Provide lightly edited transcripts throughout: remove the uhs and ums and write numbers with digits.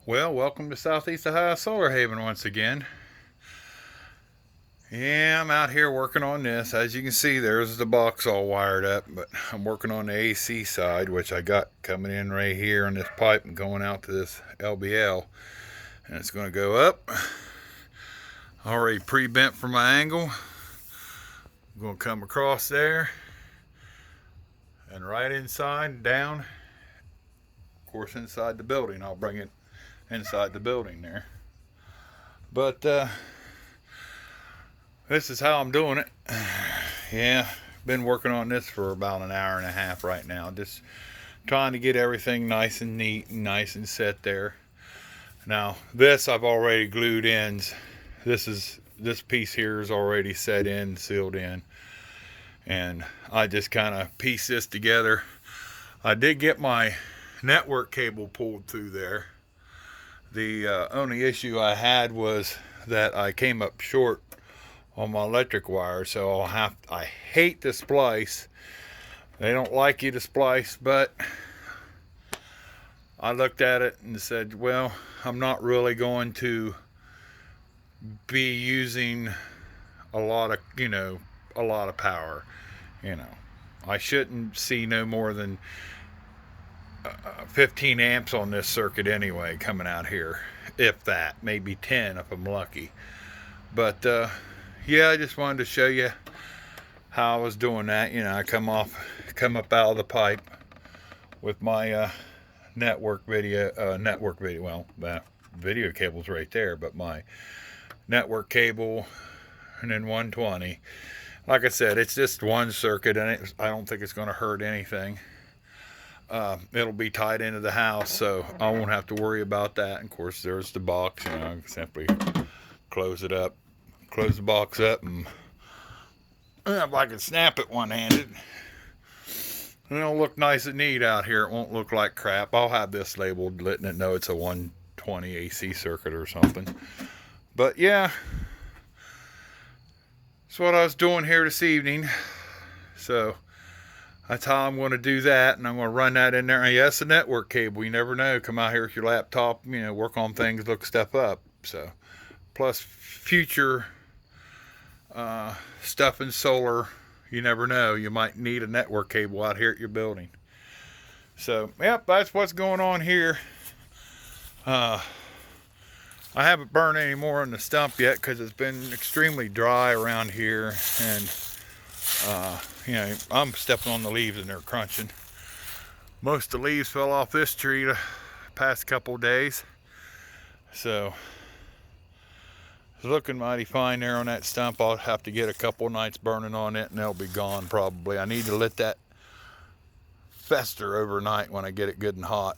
Well, welcome to Southeast Ohio Solar Haven once again. Yeah, I'm out here working on this. As you can see, there's the box all wired up, but I'm working on the AC side, which I got coming in right here on this pipe and going out to this LBL. And it's going to go up. Already pre-bent for my angle. I'm going to come across there and right inside, down. Of course, inside the building. I'll bring it inside the building there. But this is how I'm doing it. Yeah, been working on this for about an hour and a half right now. Just trying to get everything nice and neat and nice and set there. Now, this I've already glued ends. This piece here is already set in, sealed in. And I just kind of piece this together. I did get my network cable pulled through there. The only issue I had was that I came up short on my electric wire, so I hate to splice. They don't like you to splice, but I looked at it and said, well, I'm not really going to be using a lot of power. I shouldn't see no more than 15 amps on this circuit anyway coming out here, if that, maybe 10 if I'm lucky. But yeah, I just wanted to show you how I was doing that. I come up out of the pipe with my video cable's right there, but my network cable, and then 120. Like I said, it's just one circuit, and I don't think it's going to hurt anything. It'll be tied into the house, so I won't have to worry about that. And of course, there's the box. I can simply close it up, close the box up, and if I can snap it one-handed, it'll look nice and neat out here. It won't look like crap. I'll have this labeled, letting it know it's a 120 AC circuit or something. But yeah, that's what I was doing here this evening. So that's how I'm going to do that, and I'm going to run that in there. And yes, the network cable. You never know. Come out here with your laptop, work on things, look stuff up. So, plus future stuff in solar, you never know. You might need a network cable out here at your building. So, yep, that's what's going on here. I haven't burned any more on the stump yet because it's been extremely dry around here, and I'm stepping on the leaves and they're crunching. Most of the leaves fell off this tree the past couple of days, so it's looking mighty fine there on that stump. I'll have to get a couple nights burning on it and they'll be gone probably. I need to let that fester overnight when I get it good and hot.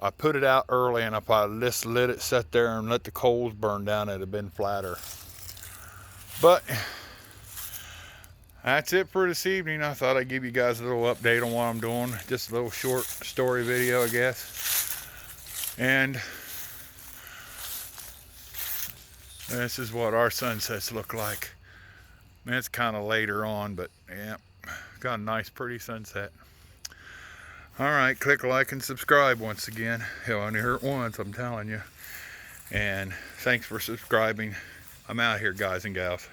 I put it out early, and if I just let it sit there and let the coals burn down, it'd have been flatter. But that's it for this evening. I thought I'd give you guys a little update on what I'm doing. Just a little short story video, I guess. And this is what our sunsets look like. It's kind of later on, but yeah, got a nice, pretty sunset. Alright, click like and subscribe once again. You'll only hurt once, I'm telling you. And thanks for subscribing. I'm out here, guys and gals.